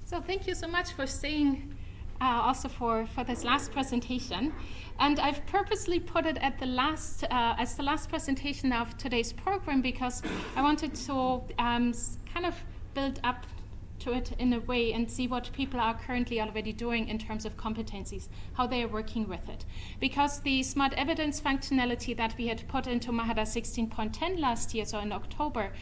So thank you so much for staying also for this last presentation. And I've purposely put it at the last, as the last presentation of today's program because I wanted to kind of build up to it in a way and see what people are currently already doing in terms of competencies, how they are working with it. Because the SMUD Evidence functionality that we had put into Mahara 16.10 last year, so in October,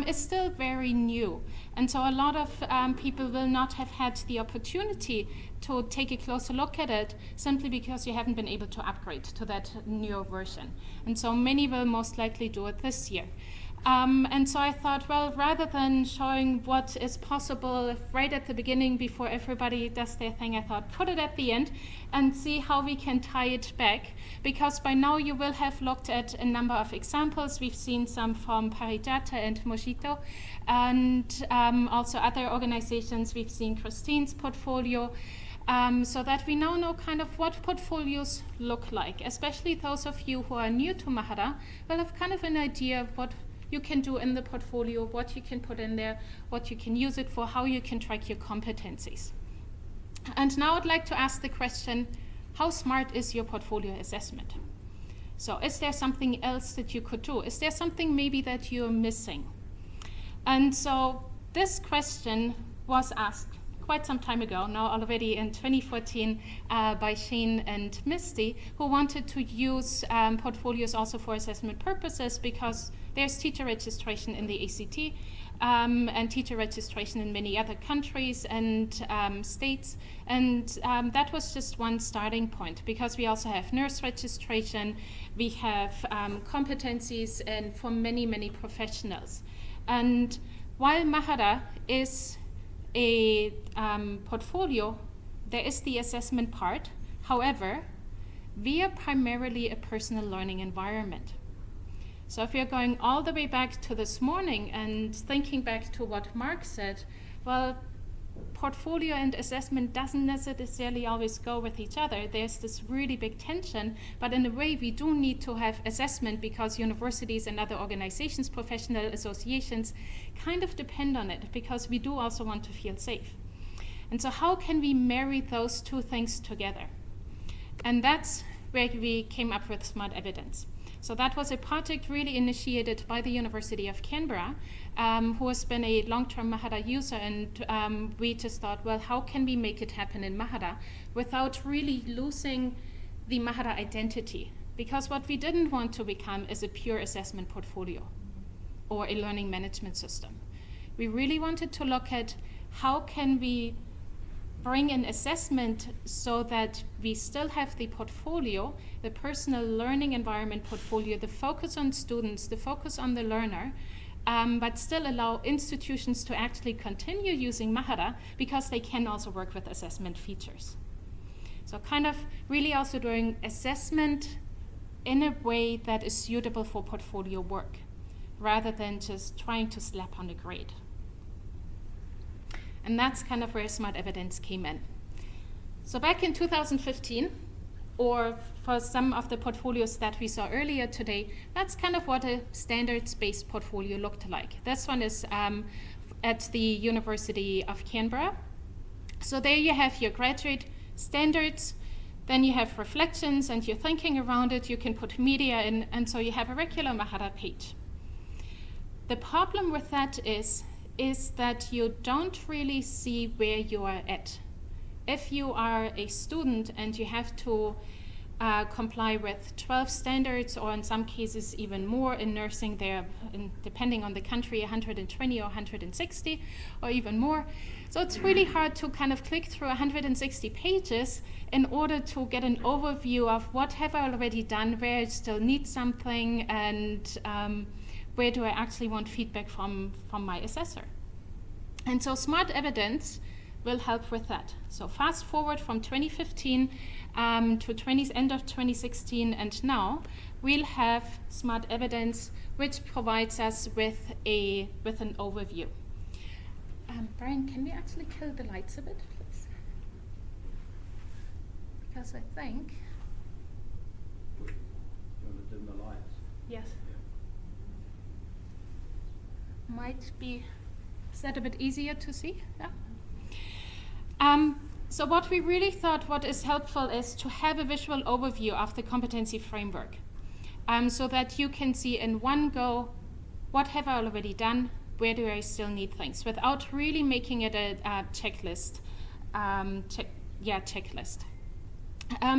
is still very new. And so a lot of people will not have had the opportunity to take a closer look at it simply because you haven't been able to upgrade to that newer version. And so many will most likely do it this year. And so I thought, well, rather than showing what is possible right at the beginning before everybody does their thing, I thought put it at the end and see how we can tie it back. Because by now you will have looked at a number of examples. We've seen some from Parijata and Mojito, and also other organizations. We've seen Kristina's portfolio. So that we now know kind of what portfolios look like, especially those of you who are new to Mahara will have kind of an idea of what you can do in the portfolio, what you can put in there, what you can use it for, how you can track your competencies. And now I'd like to ask the question, how smart is your portfolio assessment? So is there something else that you could do? Is there something maybe that you're missing? And so this question was asked quite some time ago, now already in 2014, by Shane and Misty, who wanted to use portfolios also for assessment purposes because there's teacher registration in the ACT and teacher registration in many other countries and states. And that was just one starting point because we also have nurse registration, we have competencies and for many, many professionals. And while Mahara is a portfolio, there is the assessment part. However, we are primarily a personal learning environment. So if you're going all the way back to this morning and thinking back to what Mark said, well, portfolio and assessment doesn't necessarily always go with each other. There's this really big tension, but in a way we do need to have assessment because universities and other organizations, professional associations kind of depend on it because we do also want to feel safe. And so how can we marry those two things together? And that's where we came up with SMUD Evidence. So that was a project really initiated by the University of Canberra, who has been a long-term Mahara user, and we just thought, well, how can we make it happen in Mahara without really losing the Mahara identity? Because what we didn't want to become is a pure assessment portfolio or a learning management system. We really wanted to look at how can we bring an assessment so that we still have the portfolio, the personal learning environment portfolio, the focus on students, the focus on the learner, but still allow institutions to actually continue using Mahara because they can also work with assessment features. So kind of really also doing assessment in a way that is suitable for portfolio work, rather than just trying to slap on a grade. And that's kind of where SMUD Evidence came in. So back in 2015, or for some of the portfolios that we saw earlier today, that's kind of what a standards-based portfolio looked like. This one is at the University of Canberra. So there you have your graduate standards, then you have reflections and your thinking around it, you can put media in, and so you have a regular Mahara page. The problem with that is that you don't really see where you are at. If you are a student and you have to comply with 12 standards, or in some cases even more in nursing, there, depending on the country, 120 or 160 or even more. So it's really hard to kind of click through 160 pages in order to get an overview of what have I already done, where I still need something, and where do I actually want feedback from my assessor. And so SMUD Evidence will help with that. So fast forward from 2015 to end of 2016 and now, we'll have SMUD Evidence, which provides us with an overview. Brian, can we actually kill the lights a bit, please? Because I think... You want to dim the lights? Yes. Might be... Is that a bit easier to see? Yeah. So what we really thought what is helpful is to have a visual overview of the competency framework, so that you can see in one go, what have I already done, where do I still need things, without really making it a checklist. Checklist.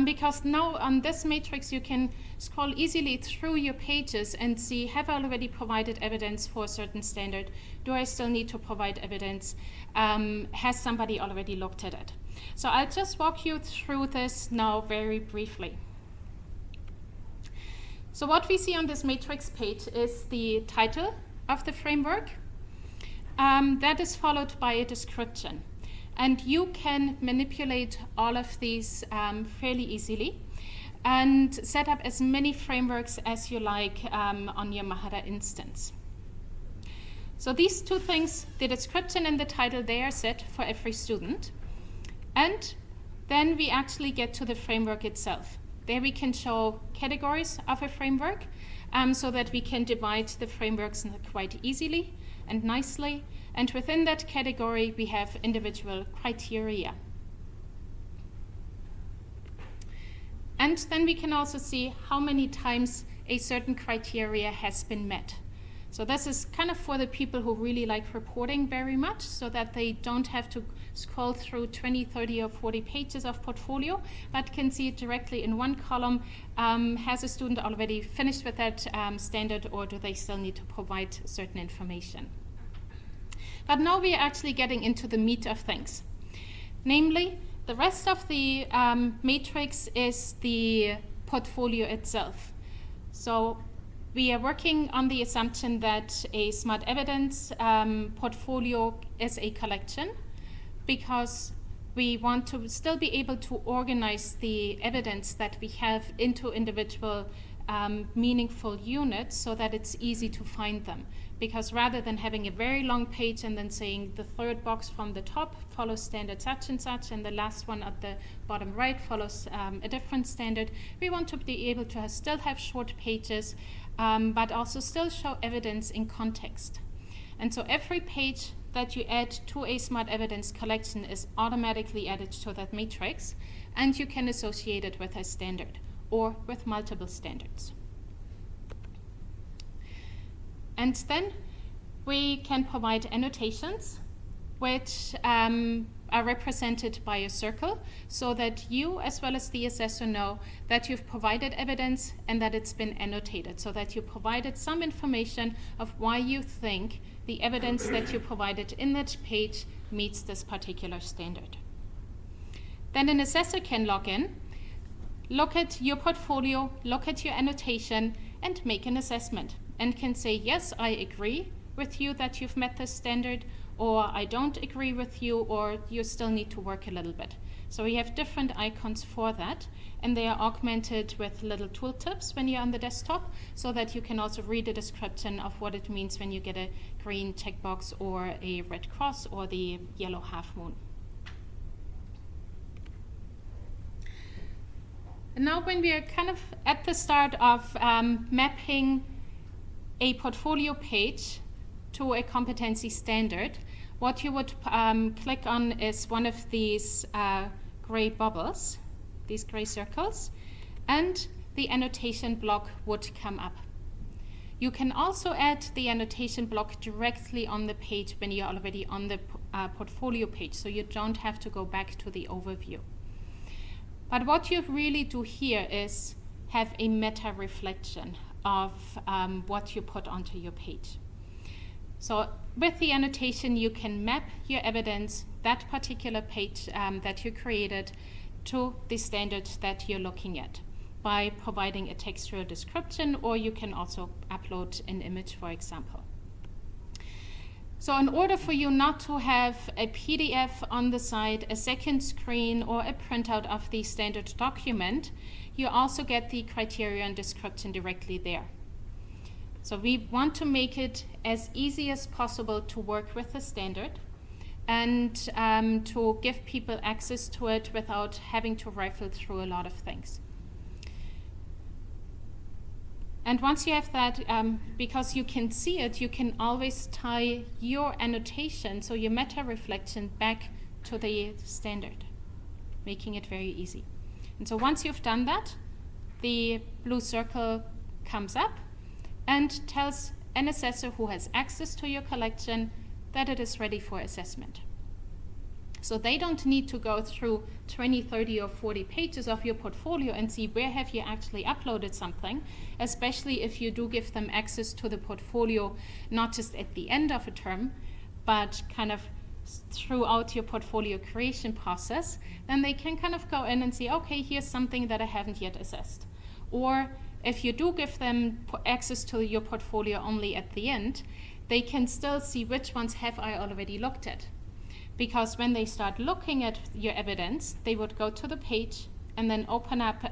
Because now on this matrix you can scroll easily through your pages and see, have I already provided evidence for a certain standard? Do I still need to provide evidence? Has somebody already looked at it? So I'll just walk you through this now very briefly. So what we see on this matrix page is the title of the framework. That is followed by a description. And you can manipulate all of these fairly easily and set up as many frameworks as you like on your Mahara instance. So these two things, the description and the title, they are set for every student. And then we actually get to the framework itself. There we can show categories of a framework so that we can divide the frameworks quite easily and nicely. And within that category, we have individual criteria. And then we can also see how many times a certain criteria has been met. So this is kind of for the people who really like reporting very much, so that they don't have to scroll through 20, 30, or 40 pages of portfolio, but can see it directly in one column. Has a student already finished with that standard, or do they still need to provide certain information? But now we are actually getting into the meat of things. Namely, the rest of the matrix is the portfolio itself. So we are working on the assumption that a SMUD Evidence portfolio is a collection, because we want to still be able to organize the evidence that we have into individual meaningful units so that it's easy to find them. Because rather than having a very long page and then saying the third box from the top follows standard such and such, and the last one at the bottom right follows a different standard, we want to be able to still have short pages, but also still show evidence in context. And so every page that you add to a SMUD Evidence collection is automatically added to that matrix, and you can associate it with a standard or with multiple standards. And then we can provide annotations, which are represented by a circle, so that you, as well as the assessor, know that you've provided evidence and that it's been annotated, so that you provided some information of why you think the evidence that you provided in that page meets this particular standard. Then an assessor can log in, look at your portfolio, look at your annotation, and make an assessment, and can say, yes, I agree with you that you've met this standard, or I don't agree with you, or you still need to work a little bit. So we have different icons for that, and they are augmented with little tooltips when you're on the desktop, so that you can also read a description of what it means when you get a green checkbox or a red cross or the yellow half moon. And now when we are kind of at the start of mapping a portfolio page to a competency standard, what you would click on is one of these gray bubbles, these gray circles, and the annotation block would come up. You can also add the annotation block directly on the page when you're already on the portfolio page, so you don't have to go back to the overview. But what you really do here is have a meta reflection of what you put onto your page. So with the annotation, you can map your evidence, that particular page that you created, to the standard that you're looking at by providing a textual description, or you can also upload an image, for example. So in order for you not to have a PDF on the side, a second screen, or a printout of the standard document, you also get the criteria and description directly there. So we want to make it as easy as possible to work with the standard and to give people access to it without having to rifle through a lot of things. And once you have that, because you can see it, you can always tie your annotation, so your meta reflection, back to the standard, making it very easy. And so once you've done that, the blue circle comes up and tells an assessor who has access to your collection that it is ready for assessment. So they don't need to go through 20, 30, or 40 pages of your portfolio and see where have you actually uploaded something, especially if you do give them access to the portfolio, not just at the end of a term, but kind of throughout your portfolio creation process. Then they can kind of go in and see, okay, here's something that I haven't yet assessed. Or if you do give them access to your portfolio only at the end, they can still see which ones have I already looked at. Because when they start looking at your evidence, they would go to the page and then open up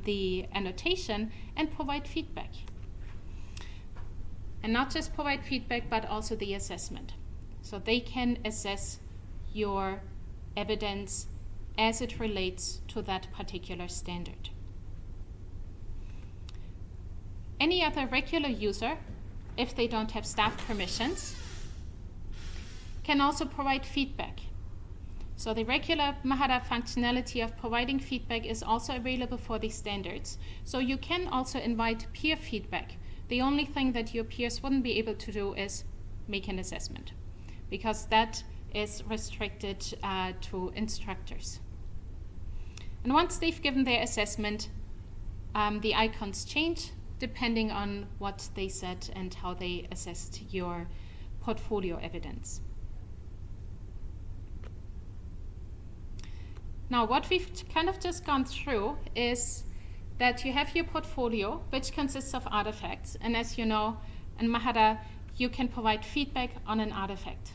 the annotation and provide feedback. And not just provide feedback, but also the assessment. So they can assess your evidence as it relates to that particular standard. Any other regular user, if they don't have staff permissions, can also provide feedback. So the regular Mahara functionality of providing feedback is also available for these standards. So you can also invite peer feedback. The only thing that your peers wouldn't be able to do is make an assessment, because that is restricted to instructors. And once they've given their assessment, the icons change depending on what they said and how they assessed your portfolio evidence. Now, what we've kind of just gone through is that you have your portfolio, which consists of artifacts. And as you know, in Mahara, you can provide feedback on an artifact.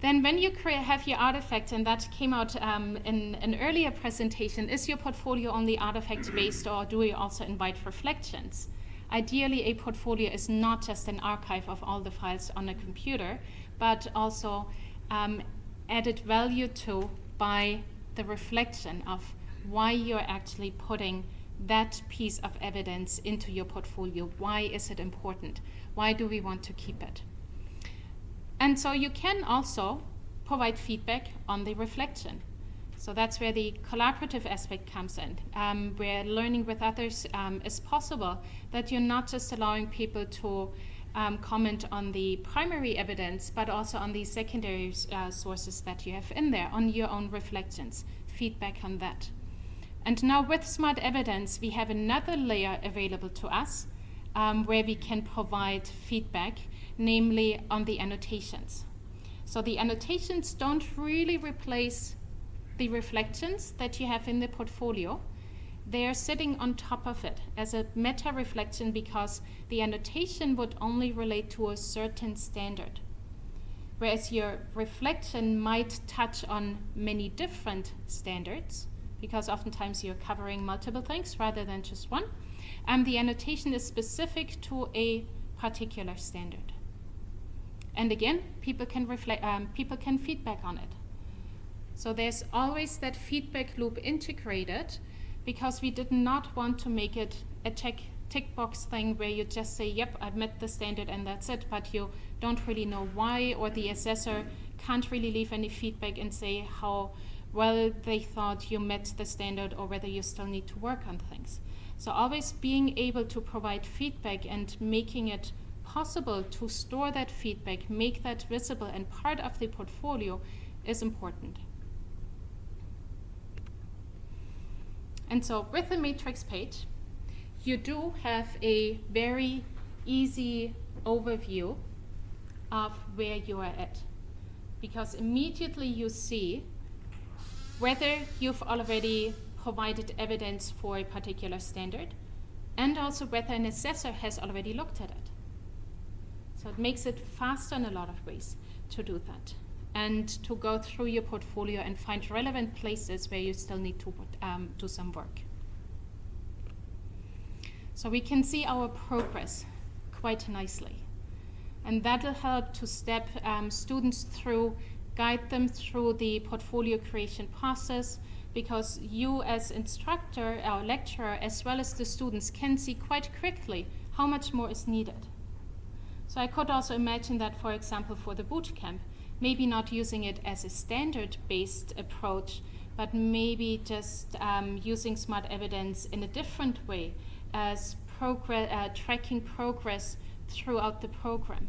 Then when you have your artifact, and that came out in an earlier presentation, is your portfolio only artifact-based, or do you also invite reflections? Ideally, a portfolio is not just an archive of all the files on a computer, but also added value to by the reflection of why you're actually putting that piece of evidence into your portfolio. Why is it important? Why do we want to keep it? And so you can also provide feedback on the reflection. So that's where the collaborative aspect comes in, where learning with others is possible, that you're not just allowing people to comment on the primary evidence, but also on the secondary sources that you have in there, on your own reflections, feedback on that. And now with SMUD Evidence, we have another layer available to us where we can provide feedback, namely on the annotations. So the annotations don't really replace the reflections that you have in the portfolio. They are sitting on top of it as a meta-reflection, because the annotation would only relate to a certain standard, whereas your reflection might touch on many different standards, because oftentimes you're covering multiple things rather than just one. And the annotation is specific to a particular standard. And again, people can feedback on it. So there's always that feedback loop integrated, because we did not want to make it a tick box thing where you just say, yep, I've met the standard and that's it, but you don't really know why, or the assessor can't really leave any feedback and say how well they thought you met the standard, or whether you still need to work on things. So always being able to provide feedback and making it possible to store that feedback, make that visible and part of the portfolio is important. And so with the matrix page, you do have a very easy overview of where you are at, because immediately you see whether you've already provided evidence for a particular standard, and also whether an assessor has already looked at it. So it makes it faster in a lot of ways to do that, and to go through your portfolio and find relevant places where you still need to do some work. So we can see our progress quite nicely. And that'll help to step students through, guide them through the portfolio creation process, because you as instructor or lecturer, as well as the students, can see quite quickly how much more is needed. So I could also imagine that, for example, for the bootcamp, maybe not using it as a standard-based approach, but maybe just using SMUD Evidence in a different way as tracking progress throughout the program.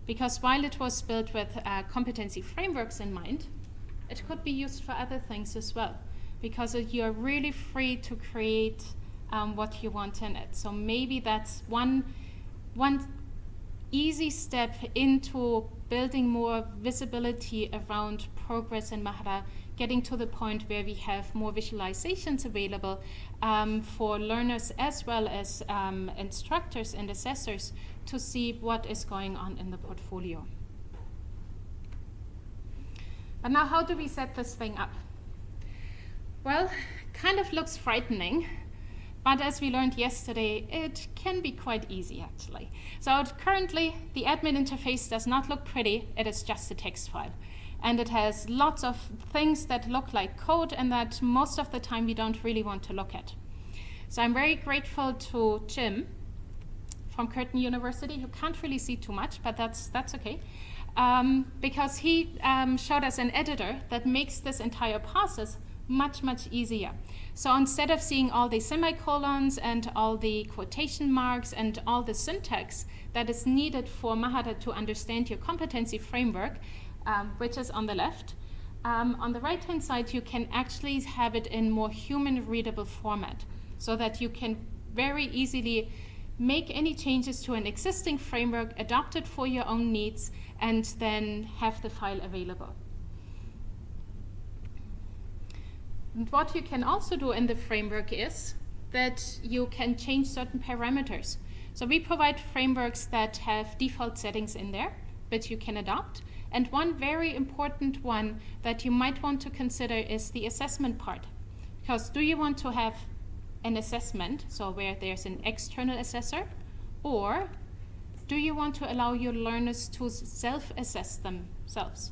Because while it was built with competency frameworks in mind, it could be used for other things as well, because you're really free to create what you want in it. So maybe that's one easy step into building more visibility around progress in Mahara, getting to the point where we have more visualizations available for learners as well as instructors and assessors to see what is going on in the portfolio. But now, how do we set this thing up? Well, kind of looks frightening, but as we learned yesterday, it can be quite easy actually. So currently, the admin interface does not look pretty, it is just a text file. And it has lots of things that look like code and that most of the time we don't really want to look at. So I'm very grateful to Jim from Curtin University, who can't really see too much, but that's okay. Because he showed us an editor that makes this entire process much, much easier. So instead of seeing all the semicolons and all the quotation marks and all the syntax that is needed for Mahara to understand your competency framework, which is on the left, on the right-hand side, you can actually have it in more human-readable format so that you can very easily make any changes to an existing framework, adapt it for your own needs, and then have the file available. And what you can also do in the framework is that you can change certain parameters. So we provide frameworks that have default settings in there, which you can adopt. And one very important one that you might want to consider is the assessment part. Because do you want to have an assessment, so where there's an external assessor, or do you want to allow your learners to self-assess themselves?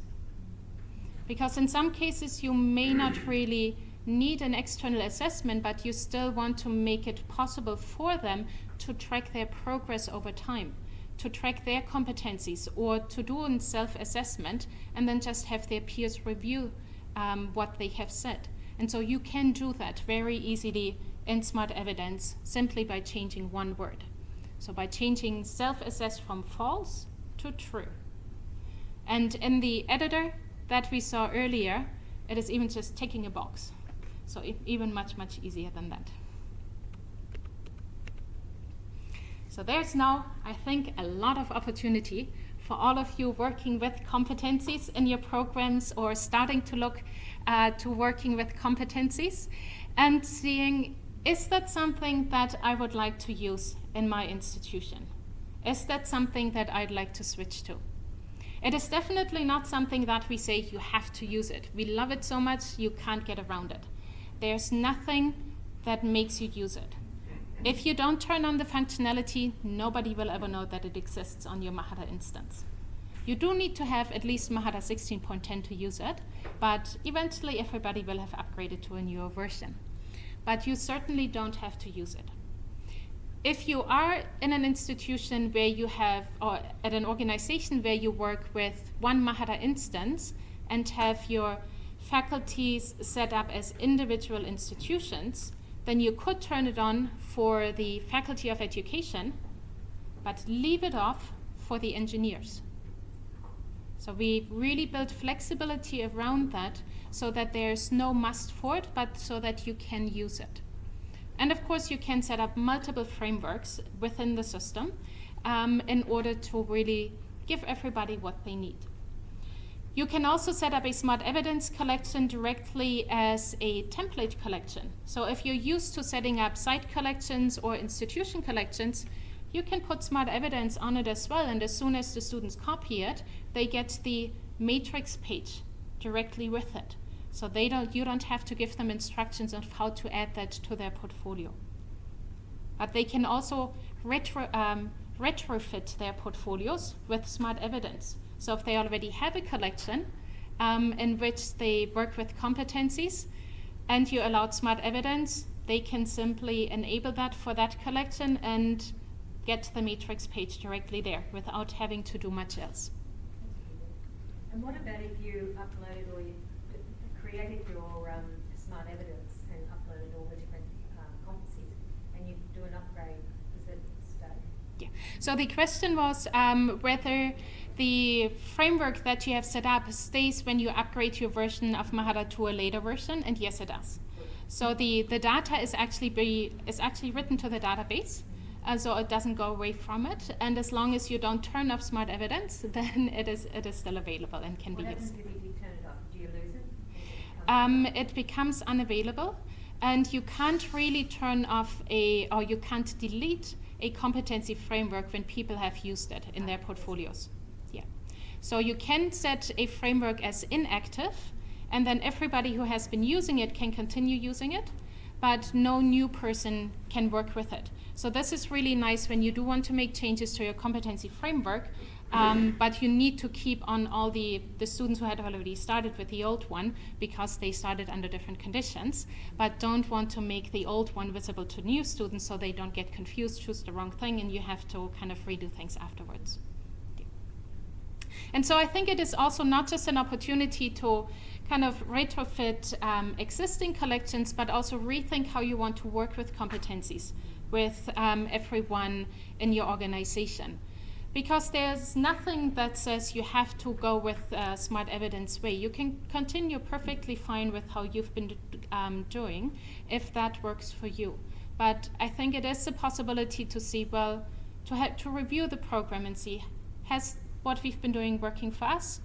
Because in some cases you may not really need an external assessment, but you still want to make it possible for them to track their progress over time, to track their competencies, or to do a self-assessment and then just have their peers review what they have said. And so you can do that very easily in SMUD Evidence simply by changing one word. So by changing self-assess from false to true. And in the editor that we saw earlier, it is even just ticking a box. So even much, much easier than that. So there's now, I think, a lot of opportunity for all of you working with competencies in your programs or starting to look to working with competencies and seeing, is that something that I would like to use in my institution? Is that something that I'd like to switch to? It is definitely not something that we say you have to use it. We love it so much you can't get around it. There's nothing that makes you use it. If you don't turn on the functionality, nobody will ever know that it exists on your Mahara instance. You do need to have at least Mahara 16.10 to use it, but eventually everybody will have upgraded to a newer version. But you certainly don't have to use it. If you are in an institution where you have, or at an organization where you work with one Mahara instance and have your faculties set up as individual institutions, then you could turn it on for the Faculty of Education, but leave it off for the engineers. So we really build flexibility around that so that there's no must for it, but so that you can use it. And of course, you can set up multiple frameworks within the system in order to really give everybody what they need. You can also set up a SMUD Evidence collection directly as a template collection. So if you're used to setting up site collections or institution collections, you can put SMUD Evidence on it as well, and as soon as the students copy it, they get the matrix page directly with it. So you don't have to give them instructions on how to add that to their portfolio. But they can also retrofit their portfolios with SMUD Evidence. So if they already have a collection in which they work with competencies and you allowed SMUD Evidence, they can simply enable that for that collection and get the matrix page directly there without having to do much else. And what about if you uploaded or you created your SMUD Evidence and uploaded all the different competencies and you do an upgrade, does it stay? Yeah. So the question was whether the framework that you have set up stays when you upgrade your version of Mahara to a later version, and yes, it does. So the data is actually written to the database, so it doesn't go away from it. And as long as you don't turn off SMUD Evidence, then it is still available and can be used. What happens if you turn it off? Do you lose it? It becomes unavailable, and you can't really turn off or you can't delete a competency framework when people have used it in their portfolios. Yeah. So you can set a framework as inactive, and then everybody who has been using it can continue using it, but no new person can work with it. So this is really nice when you do want to make changes to your competency framework, but you need to keep on all the students who had already started with the old one because they started under different conditions, but don't want to make the old one visible to new students so they don't get confused, choose the wrong thing, and you have to kind of redo things afterwards. Yeah. And so I think it is also not just an opportunity to kind of retrofit existing collections, but also rethink how you want to work with competencies with everyone in your organization. Because there's nothing that says you have to go with SMUD Evidence way. You can continue perfectly fine with how you've been doing if that works for you. But I think it is a possibility to see, well, to review the program and see, has what we've been doing working for us?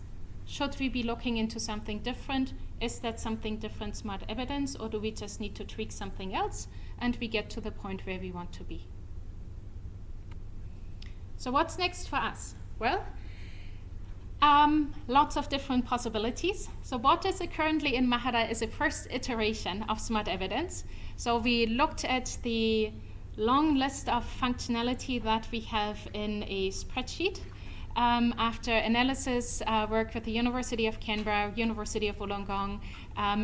Should we be looking into something different? Is that something different SMUD Evidence, or do we just need to tweak something else and we get to the point where we want to be? So what's next for us? Well, lots of different possibilities. So what is currently in Mahara is a first iteration of SMUD Evidence. So we looked at the long list of functionality that we have in a spreadsheet. After analysis, work with the University of Canberra, University of Wollongong,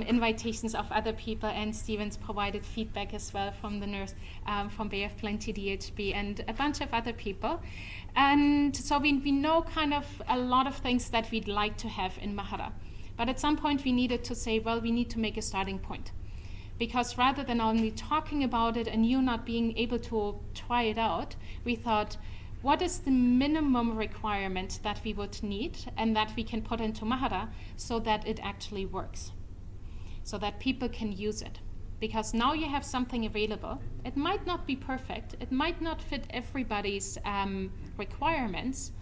invitations of other people, and Stevens provided feedback as well from the nurse, from Bay of Plenty DHB, and a bunch of other people. And so we know kind of a lot of things that we'd like to have in Mahara. But at some point we needed to say, well, we need to make a starting point. Because rather than only talking about it and you not being able to try it out, we thought, what is the minimum requirement that we would need and that we can put into Mahara so that it actually works, so that people can use it? Because now you have something available. It might not be perfect. It might not fit everybody's requirements,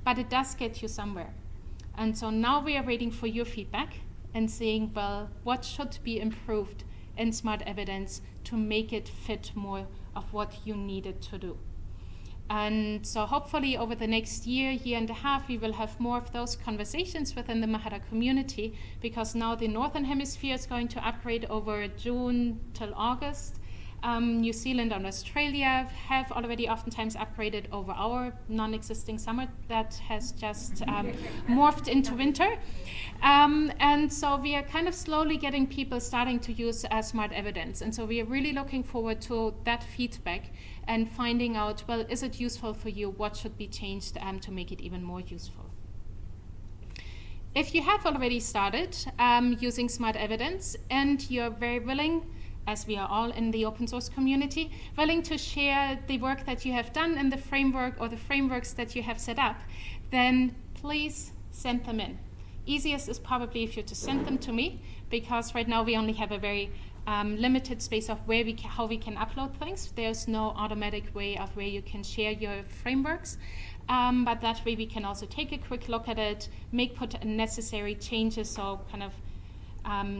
but it does get you somewhere. And so now we are waiting for your feedback and saying, well, what should be improved in SMUD Evidence to make it fit more of what you needed to do? And so hopefully over the next year and a half, we will have more of those conversations within the Mahara community, because now the Northern Hemisphere is going to upgrade over June till August. New Zealand and Australia have already oftentimes upgraded over our non-existing summer that has just morphed into winter. And so we are kind of slowly getting people starting to use SMUD Evidence. And so we are really looking forward to that feedback and finding out, well, is it useful for you? What should be changed to make it even more useful? If you have already started using SMUD Evidence and you're very willing, as we are all in the open source community, willing to share the work that you have done in the framework or the frameworks that you have set up, then please send them in. Easiest is probably if you just send them to me, because right now we only have a very limited space of how we can upload things. There's no automatic way of where you can share your frameworks, but that way we can also take a quick look at it, put necessary changes, so kind of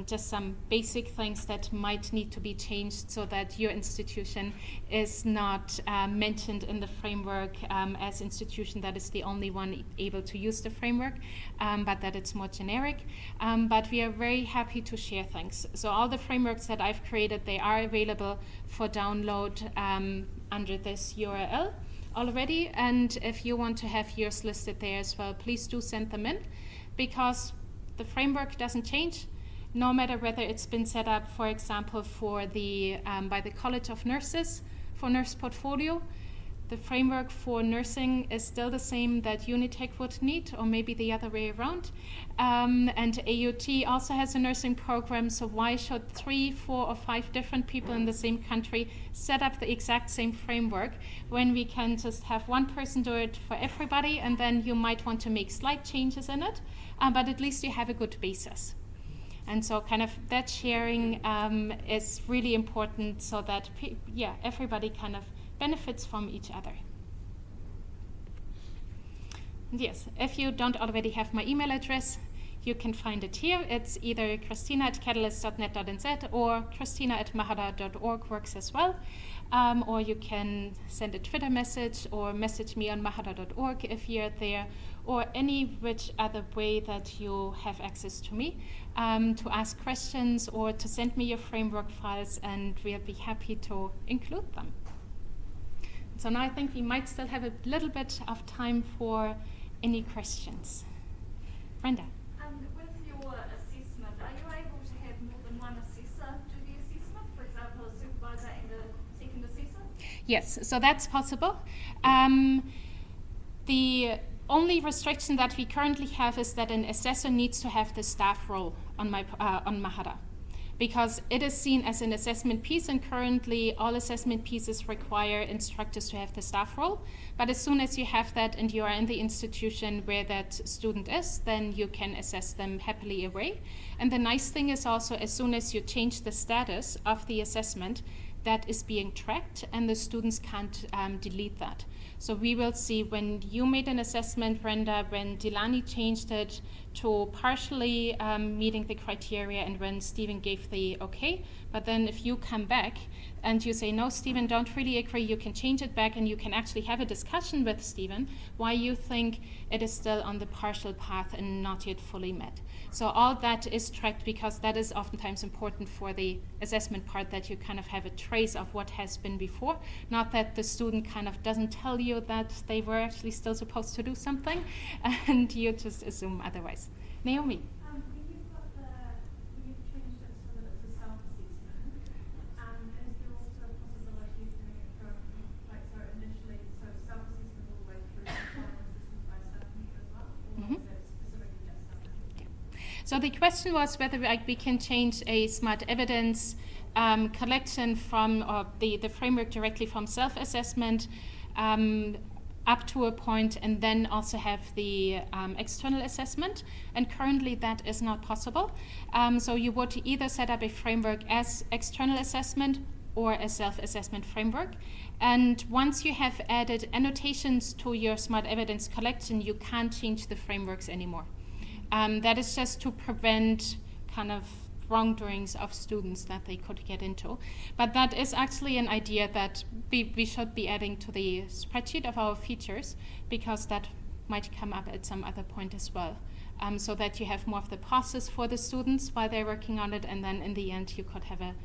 just some basic things that might need to be changed so that your institution is not mentioned in the framework as institution that is the only one able to use the framework, but that it's more generic. But we are very happy to share things. So all the frameworks that I've created, they are available for download under this URL already. And if you want to have yours listed there as well, please do send them in, because the framework doesn't change. No matter whether it's been set up, for example, for the by the College of Nurses for Nurse Portfolio, the framework for nursing is still the same that Unitec would need, or maybe the other way around. And AUT also has a nursing program, so why should 3, 4, or 5 different people in the same country set up the exact same framework when we can just have one person do it for everybody, and then you might want to make slight changes in it, but at least you have a good basis. And so kind of that sharing is really important, so that everybody kind of benefits from each other. And yes, if you don't already have my email address, you can find it here. It's either kristina@catalyst.net.nz or kristina@mahara.org works as well. Or you can send a Twitter message or message me on mahara.org if you're there, or any which other way that you have access to me, to ask questions or to send me your framework files, and we'll be happy to include them. So now I think we might still have a little bit of time for any questions. Brenda. With your assessment, are you able to have more than one assessor do the assessment? For example, a supervisor and a second assessor? Yes, so that's possible. The only restriction that we currently have is that an assessor needs to have the staff role on Mahara, because it is seen as an assessment piece, and currently all assessment pieces require instructors to have the staff role. But as soon as you have that and you are in the institution where that student is, then you can assess them happily away. And the nice thing is also, as soon as you change the status of the assessment, that is being tracked, and the students can't delete that. So we will see when you made an assessment, Brenda, when Delani changed it to partially meeting the criteria, and when Stephen gave the okay. But then if you come back and you say, no, Stephen, don't really agree, you can change it back, and you can actually have a discussion with Stephen why you think it is still on the partial path and not yet fully met. So all that is tracked, because that is oftentimes important for the assessment part, that you kind of have a trace of what has been before, not that the student kind of doesn't tell you that they were actually still supposed to do something and you just assume otherwise. Naomi. When you've changed it so that it's a self-assessment, is there also a possibility of doing it from, so initially, self-assessment all the way through to final assessment by staff member as well, or is it specifically just staff member? So the question was whether we can change a SMUD Evidence collection from, or the framework directly from self-assessment up to a point, and then also have the external assessment. And currently that is not possible. So you would either set up a framework as external assessment or a self-assessment framework. And once you have added annotations to your SMUD Evidence collection, you can't change the frameworks anymore. That is just to prevent kind of wrongdoings of students that they could get into. But that is actually an idea that we should be adding to the spreadsheet of our features, because that might come up at some other point as well. So that you have more of the process for the students while they're working on it, and then in the end you could have a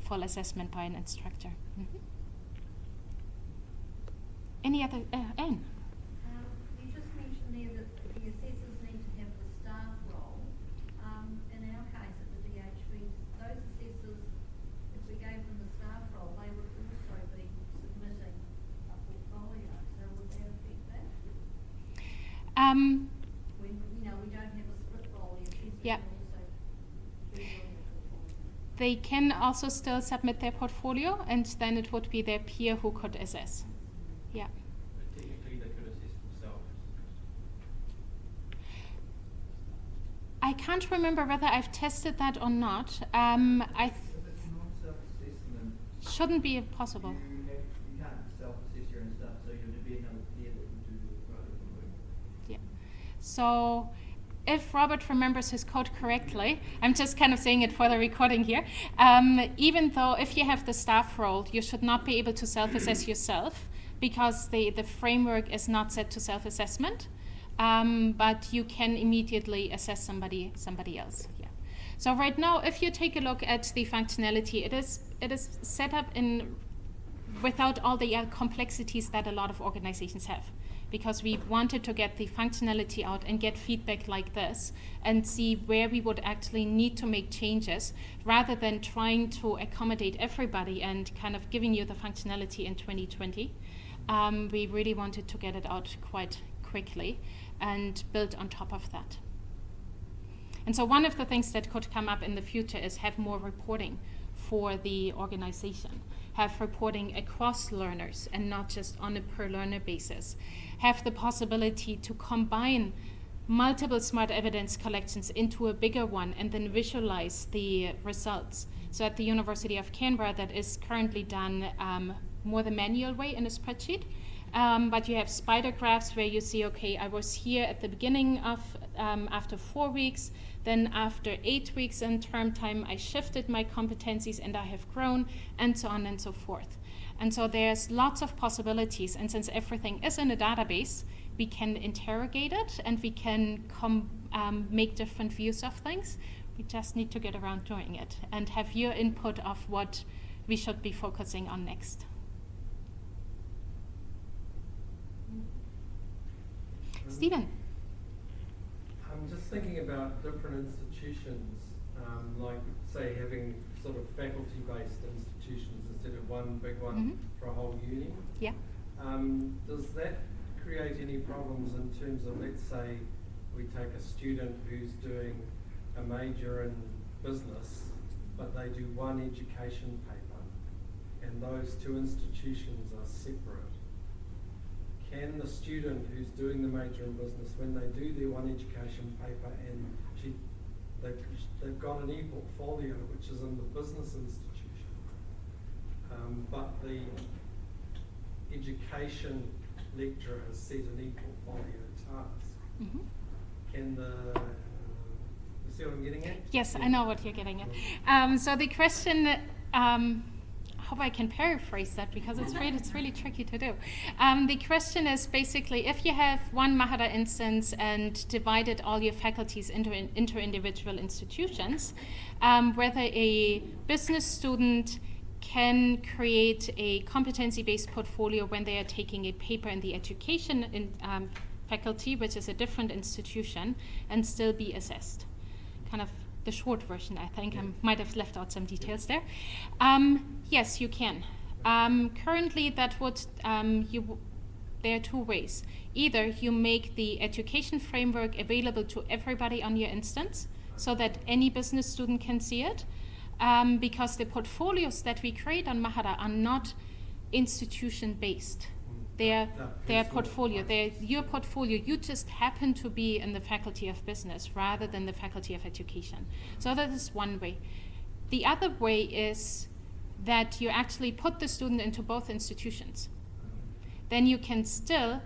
full assessment by an instructor. Mm-hmm. Any other, Anne? You just mentioned there that the assessors need to have the staff role. In our case at the DHB, those assessors, if we gave them the staff role, they would also be submitting a portfolio. So would that affect that? When we don't have a split role, the assessors Yeah. can also be doing the portfolio. They can also still submit their portfolio, and then it would be their peer who could assess. Yeah. But technically they could assess themselves. I can't remember whether I've tested that or not. If it's not self-assessment, Shouldn't be possible. you can't self-assess your own stuff, so you'd be another peer that would do the work. Yeah. So if Robert remembers his code correctly, I'm just kind of saying it for the recording here, even though if you have the staff role, you should not be able to self-assess yourself, because the framework is not set to self-assessment, but you can immediately assess somebody else. Yeah. So right now, if you take a look at the functionality, it is set up without all the complexities that a lot of organizations have, because we wanted to get the functionality out and get feedback like this and see where we would actually need to make changes, rather than trying to accommodate everybody and kind of giving you the functionality in 2020. we really wanted to get it out quite quickly and build on top of that. And so one of the things that could come up in the future is have more reporting for the organization. Have reporting across learners and not just on a per learner basis. Have the possibility to combine multiple SMUD evidence collections into a bigger one and then visualize the results. So at the University of Canberra, that is currently done more the manual way in a spreadsheet. But you have spider graphs where you see, okay, I was here at the beginning of, after 4 weeks, then after 8 weeks in term time, I shifted my competencies and I have grown, and so on and so forth. And so there's lots of possibilities, and since everything is in a database, we can interrogate it and we can make different views of things. We just need to get around doing it and have your input of what we should be focusing on next. Stephen. I'm just thinking about different institutions, like say having sort of faculty-based institutions instead of one big one for a whole uni. Yeah. Does that create any problems in terms of, let's say, we take a student who's doing a major in business, but they do one education paper, and those two institutions are separate? Can the student who's doing the major in business, when they do their one education paper and they've got an e-portfolio which is in the business institution, but the education lecturer has set an e-portfolio task, can you see what I'm getting at? Yes, yeah. I know what you're getting at. So the question, I hope I can paraphrase that because it's really tricky to do. The question is basically, if you have one Mahara instance and divided all your faculties into individual institutions, whether a business student can create a competency-based portfolio when they are taking a paper in the education faculty, which is a different institution, and still be assessed. Kind of the short version, I think. I might have left out some details there. Yes, you can. Currently, that would there are two ways. Either you make the education framework available to everybody on your instance, so that any business student can see it, because the portfolios that we create on Mahara are not institution-based. Their portfolio, your portfolio, you just happen to be in the Faculty of Business rather than the Faculty of Education. So that is one way. The other way is that you actually put the student into both institutions. Then you can still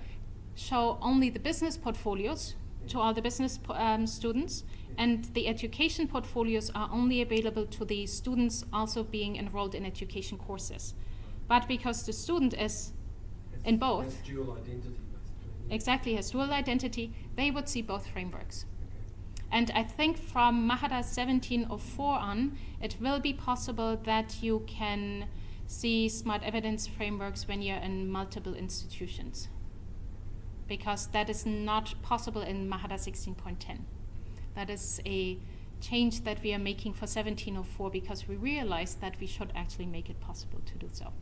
show only the business portfolios to all the business students, and the education portfolios are only available to the students also being enrolled in education courses. But because the student is in both. Has dual identity, basically. Exactly, has dual identity. They would see both frameworks. Okay. And I think from Mahara 1704 on, it will be possible that you can see SMUD evidence frameworks when you're in multiple institutions, because that is not possible in Mahara 16.10. That is a change that we are making for 1704 because we realized that we should actually make it possible to do so.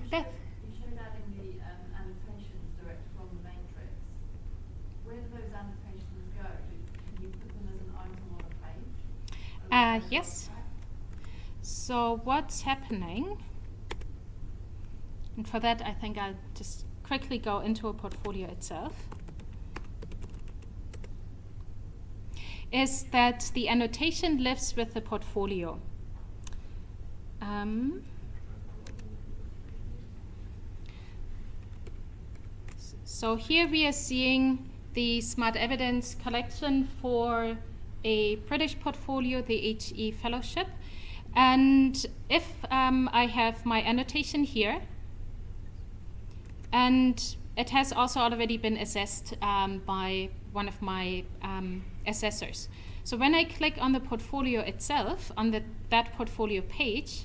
Beth? You show that in the annotations direct from the matrix. Where do those annotations go? Can you put them as an item on a page? Yes. So what's happening, and for that I think I'll just quickly go into a portfolio itself, is that the annotation lives with the portfolio. So here we are seeing the SMUD evidence collection for a British portfolio, the HE Fellowship. And if I have my annotation here, and it has also already been assessed by one of my assessors. So when I click on the portfolio itself, on that portfolio page,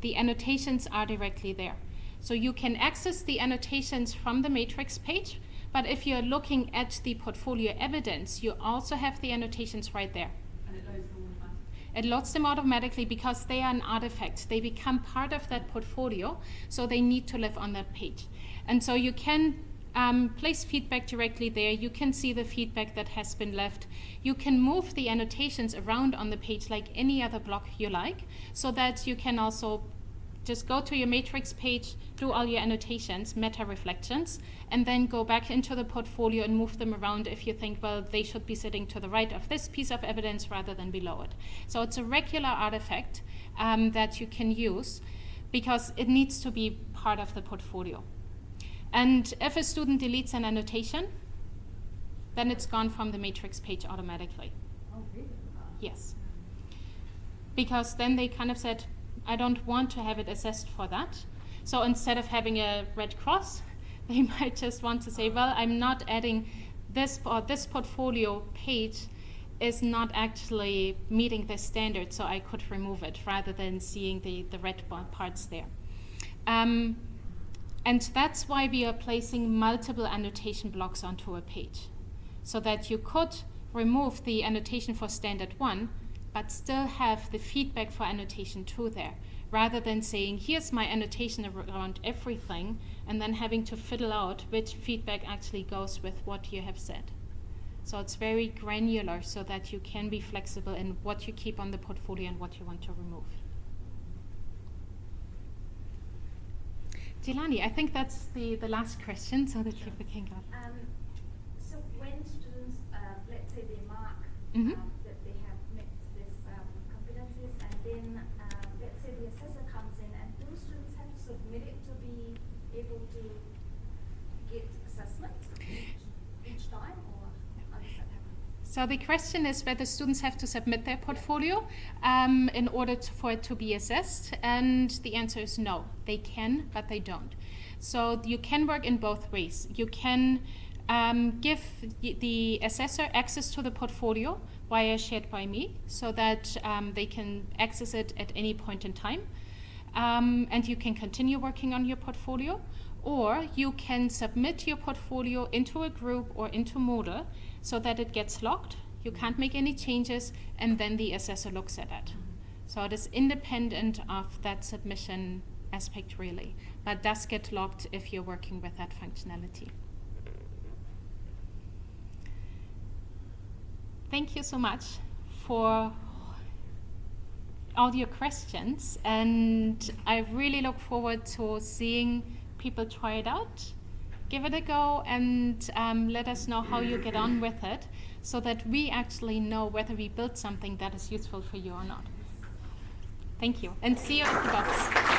the annotations are directly there. So you can access the annotations from the matrix page, but if you're looking at the portfolio evidence, you also have the annotations right there. And it loads them automatically? It loads them automatically because they are an artifact. They become part of that portfolio, so they need to live on that page. And so you can place feedback directly there. You can see the feedback that has been left. You can move the annotations around on the page like any other block you like, so that you can also just go to your matrix page, do all your annotations, meta reflections, and then go back into the portfolio and move them around if you think, well, they should be sitting to the right of this piece of evidence rather than below it. So it's a regular artifact that you can use because it needs to be part of the portfolio. And if a student deletes an annotation, then it's gone from the matrix page automatically. Oh, really? Yes. Because then they kind of said, I don't want to have it assessed for that. So instead of having a red cross, they might just want to say, well, I'm not adding this, or this portfolio page is not actually meeting the standard, so I could remove it rather than seeing the red parts there. And that's why we are placing multiple annotation blocks onto a page, so that you could remove the annotation for standard 1, but still have the feedback for annotation 2 there, rather than saying, here's my annotation around everything, and then having to fiddle out which feedback actually goes with what you have said. So it's very granular so that you can be flexible in what you keep on the portfolio and what you want to remove. Jelani, I think that's the last question, so that people can go. So when students, let's say they mark Mhm. that they have met this competencies, and then let's say the assessor comes in, and do students have to submit it to be able to get assessment each time, or how does that happen? So the question is whether students have to submit their portfolio in order for it to be assessed, and the answer is no. They can, but they don't. So you can work in both ways. You can give the assessor access to the portfolio via Shared by Me, so that they can access it at any point in time, and you can continue working on your portfolio, or you can submit your portfolio into a group or into Moodle so that it gets locked. You can't make any changes, and then the assessor looks at it. So it is independent of that submission aspect, really, but does get locked if you're working with that functionality. Thank you so much for all your questions, and I really look forward to seeing people try it out. Give it a go and let us know how you get on with it, so that we actually know whether we built something that is useful for you or not. Thank you, and see you at the box.